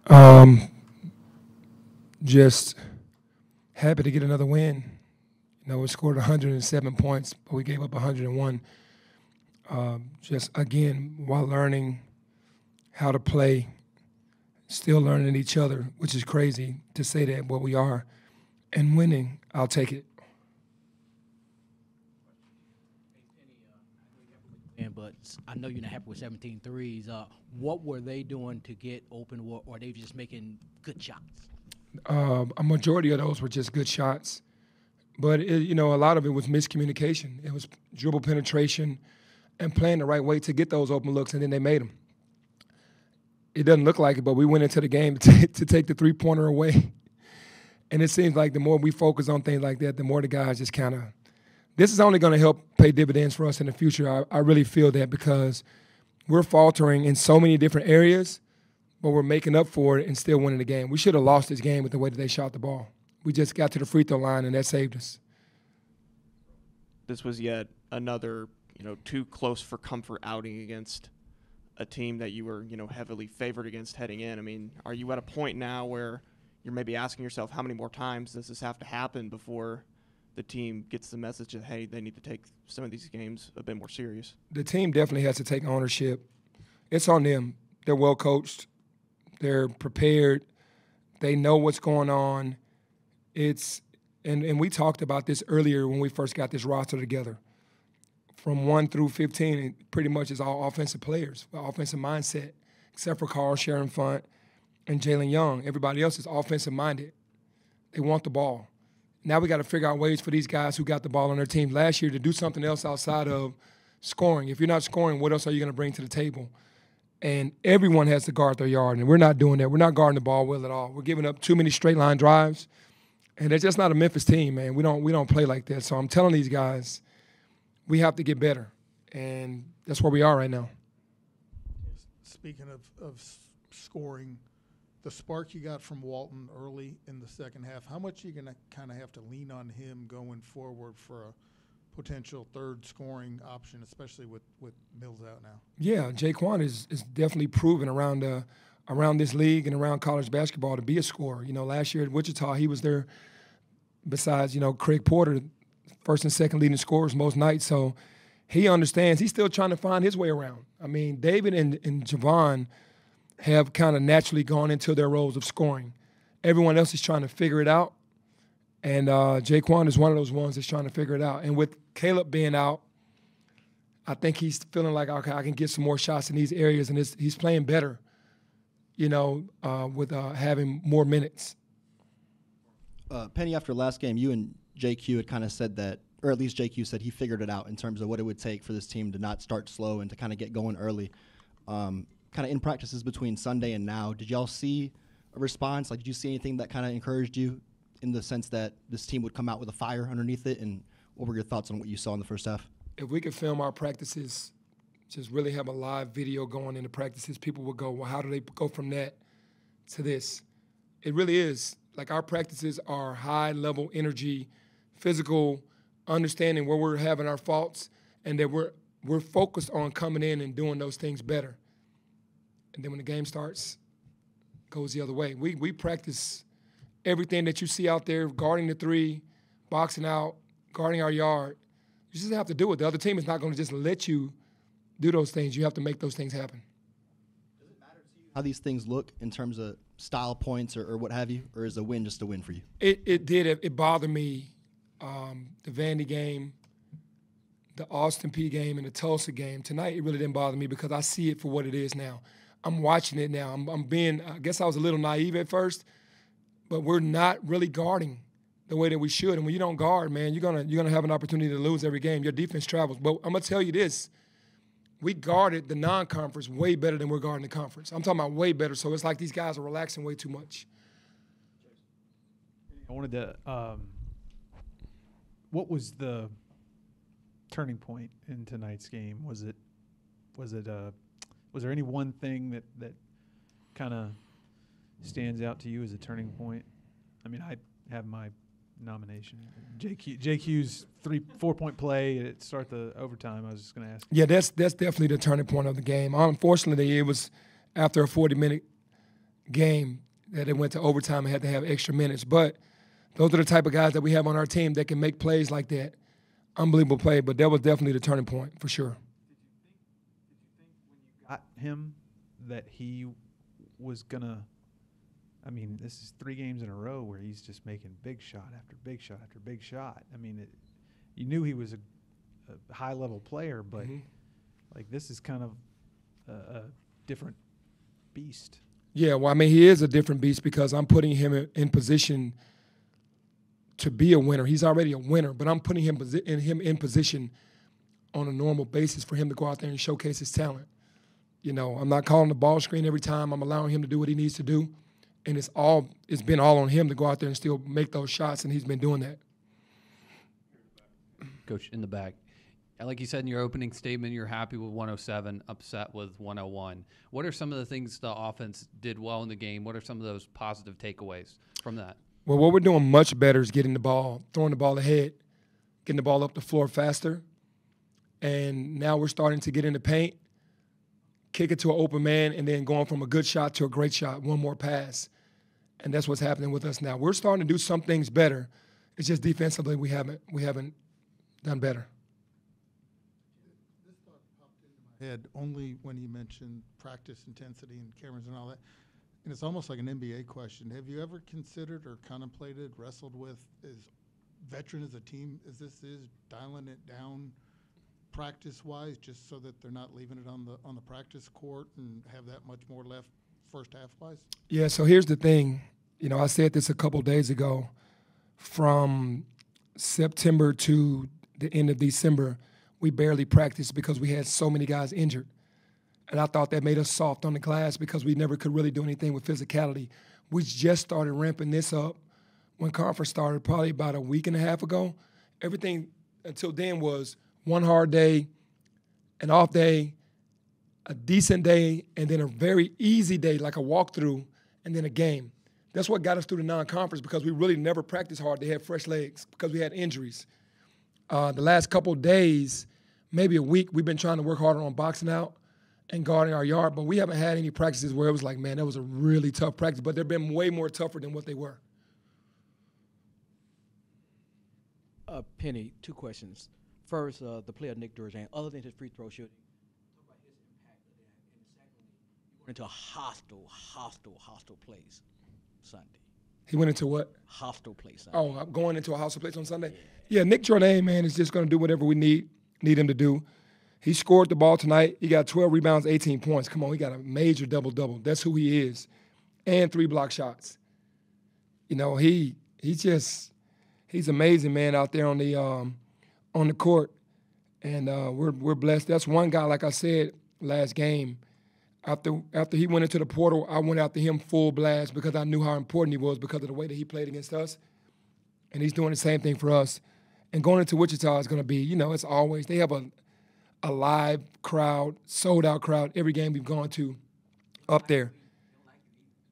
Um, just happy to get another win. We scored 107 points, but we gave up 101. Just, again, while learning how to play, still learning each other, which is crazy to say that, but we are. And winning, I'll take it. But I know you're not happy with 17 threes. What were they doing to get open, or are they just making good shots? A majority of those were just good shots. But, a lot of it was miscommunication. It was dribble penetration and playing the right way to get those open looks, and then they made them. It doesn't look like it, but we went into the game to take the three-pointer away. And it seems like the more we focus on things like that, the more the guys just kind of – this is only going to help pay dividends for us in the future. I really feel that because we're faltering in so many different areas, but we're making up for it and still winning the game. We should have lost this game with the way that they shot the ball. We just got to the free throw line, and that saved us. This was yet another, too close for comfort outing against a team that you were, heavily favored against heading in. I mean, are you at a point now where you're maybe asking yourself how many more times does this have to happen before the team gets the message that, hey, they need to take some of these games a bit more serious? The team definitely has to take ownership. It's on them. They're well coached. They're prepared. They know what's going on. And we talked about this earlier when we first got this roster together. From 1 through 15, it pretty much is all offensive players, offensive mindset, except for Carl Sharon Font and Jalen Young. Everybody else is offensive-minded. They want the ball. Now we got to figure out ways for these guys who got the ball on their team last year to do something else outside of scoring. If you're not scoring, what else are you going to bring to the table? And everyone has to guard their yard, and we're not doing that. We're not guarding the ball well at all. We're giving up too many straight-line drives, and it's just not a Memphis team, man. We don't play like that. So I'm telling these guys, we have to get better, and that's where we are right now. Speaking of scoring, the spark you got from Walton early in the second half, how much are you going to kind of have to lean on him going forward for a potential third scoring option, especially with Mills out now? Yeah, Jaquan is definitely proven around this league and around college basketball to be a scorer. Last year at Wichita, he was there besides, Craig Porter, first and second leading scorers most nights. So he understands. He's still trying to find his way around. I mean, David and Javon have kind of naturally gone into their roles of scoring. Everyone else is trying to figure it out. And Jaquan is one of those ones that's trying to figure it out. And with Caleb being out, I think he's feeling like, okay, I can get some more shots in these areas, and he's playing better, with having more minutes. Penny, after last game, you and JQ had kind of said that, or at least JQ said he figured it out in terms of what it would take for this team to not start slow and to kind of get going early. Kind of in practices between Sunday and now, did y'all see a response? Like, did you see anything that kind of encouraged you in the sense that this team would come out with a fire underneath it? And what were your thoughts on what you saw in the first half? If we could film our practices, just really have a live video going into practices, people would go, well, how do they go from that to this? It really is. Like, our practices are high-level energy, physical, understanding where we're having our faults, and that we're focused on coming in and doing those things better. And then when the game starts, it goes the other way. We practice everything that you see out there, guarding the three, boxing out, guarding our yard. You just have to do it. The other team is not going to just let you do those things. You have to make those things happen. Does it matter to you how these things look in terms of style points or what have you, or is a win just a win for you? It did. It bothered me. The Vandy game, the Austin P game, and the Tulsa game. Tonight, it really didn't bother me because I see it for what it is now. I'm watching it now. I guess I was a little naive at first, but we're not really guarding the way that we should. And when you don't guard, man, you're gonna have an opportunity to lose every game. Your defense travels. But I'm gonna tell you this: we guarded the non-conference way better than we're guarding the conference. I'm talking about way better. So it's like these guys are relaxing way too much. I wanted to. What was the turning point in tonight's game? Was there any one thing that kind of stands out to you as a turning point? I mean, I have my nomination. JQ's 4-point play at start the overtime. I was just going to ask. Yeah, that's definitely the turning point of the game. Unfortunately, it was after a 40-minute game that it went to overtime and had to have extra minutes. But those are the type of guys that we have on our team that can make plays like that. Unbelievable play, but that was definitely the turning point for sure. Did you think when you got him that he was gonna? I mean, this is 3 games in a row where he's just making big shot after big shot after big shot. I mean, you knew he was a high-level player, but like this is kind of a different beast. Yeah, well, I mean, he is a different beast because I'm putting him in position to be a winner. He's already a winner, but I'm putting him in position on a normal basis for him to go out there and showcase his talent. You know, I'm not calling the ball screen every time. I'm allowing him to do what he needs to do, and it's been all on him to go out there and still make those shots, and he's been doing that. Coach, in the back, like you said in your opening statement, you're happy with 107, upset with 101. What are some of the things the offense did well in the game? What are some of those positive takeaways from that? Well, what we're doing much better is getting the ball, throwing the ball ahead, getting the ball up the floor faster. And now we're starting to get in the paint, kick it to an open man, and then going from a good shot to a great shot, one more pass. And that's what's happening with us now. We're starting to do some things better. It's just defensively we haven't done better. This thought popped into my head only when you mentioned practice intensity and cameras and all that. And it's almost like an NBA question. Have you ever considered or contemplated, wrestled with, as veteran as a team, as this is, dialing it down practice-wise, just so that they're not leaving it on the practice court and have that much more left first half-wise? Yeah, so here's the thing. You know, I said this a couple days ago. From September to the end of December, we barely practiced because we had so many guys injured. And I thought that made us soft on the glass because we never could really do anything with physicality. We just started ramping this up when conference started probably about a week and a half ago. Everything until then was one hard day, an off day, a decent day, and then a very easy day like a walkthrough, and then a game. That's what got us through the non-conference because we really never practiced hard. They had fresh legs because we had injuries. The last couple days, maybe a week, we've been trying to work harder on boxing out and guarding our yard, but we haven't had any practices where it was like, man, that was a really tough practice, but they've been way more tougher than what they were. Penny, 2 questions. First, the player Nick Durjan, other than his free throw shooting, talk about his impact of that. And secondly, you went into a hostile place Sunday. He went into what? Hostile place Sunday. Oh, I'm going into a hostile place on Sunday? Yeah, Nick Jordan, man, is just going to do whatever we need him to do. He scored the ball tonight. He got 12 rebounds, 18 points. Come on, he got a major double-double. That's who he is. And 3 block shots. You know, he's amazing, man, out there on the court. And we're blessed. That's one guy, like I said last game, after he went into the portal, I went after him full blast because I knew how important he was because of the way that he played against us. And he's doing the same thing for us. And going into Wichita is going to be, you know, it's always, they have a live crowd, sold-out crowd every game we've gone to up there.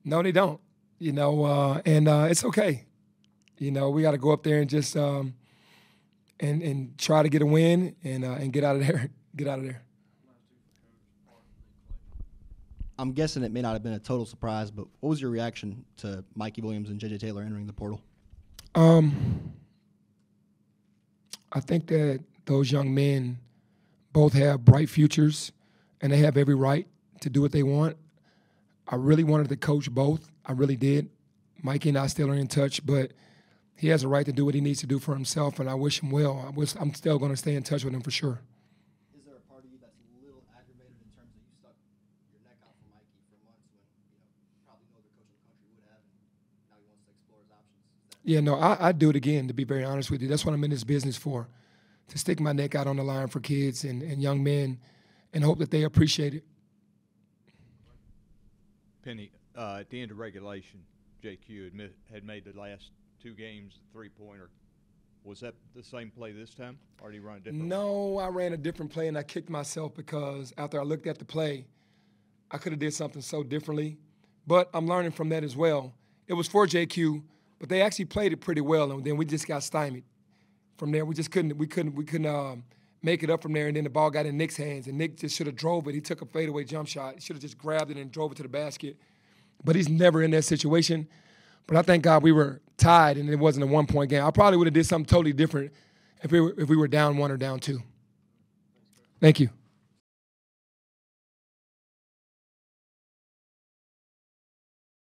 No, they don't. You know, and it's okay. You know, we got to go up there and just and try to get a win and get out of there. Get out of there. I'm guessing it may not have been a total surprise, but what was your reaction to Mikey Williams and J.J. Taylor entering the portal? I think that those young men both have bright futures, and they have every right to do what they want. I really wanted to coach both. I really did. Mikey and I still are in touch, but he has a right to do what he needs to do for himself, and I wish him well. I'm still going to stay in touch with him for sure. Is there a part of you that's a little aggravated in terms of you stuck your neck out for Mikey for months when, probably no other coach in the country would have, and now he wants to explore his options? Yeah, no, I'd do it again, to be very honest with you. That's what I'm in this business for, to stick my neck out on the line for kids and young men and hope that they appreciate it. Penny, at the end of regulation, JQ had made the last 2 games a 3-pointer. Was that the same play this time, or did he run a different No, I ran a different play, and I kicked myself because after I looked at the play, I could have did something so differently. But I'm learning from that as well. It was for JQ, but they actually played it pretty well, and then we just got stymied. From there, we couldn't make it up from there, and then the ball got in Nick's hands, and Nick just should have drove it. He took a fadeaway jump shot. He should have just grabbed it and drove it to the basket. But he's never in that situation. But I thank God we were tied and it wasn't a 1-point game. I probably would have did something totally different if we were down 1 or down 2. Thank you.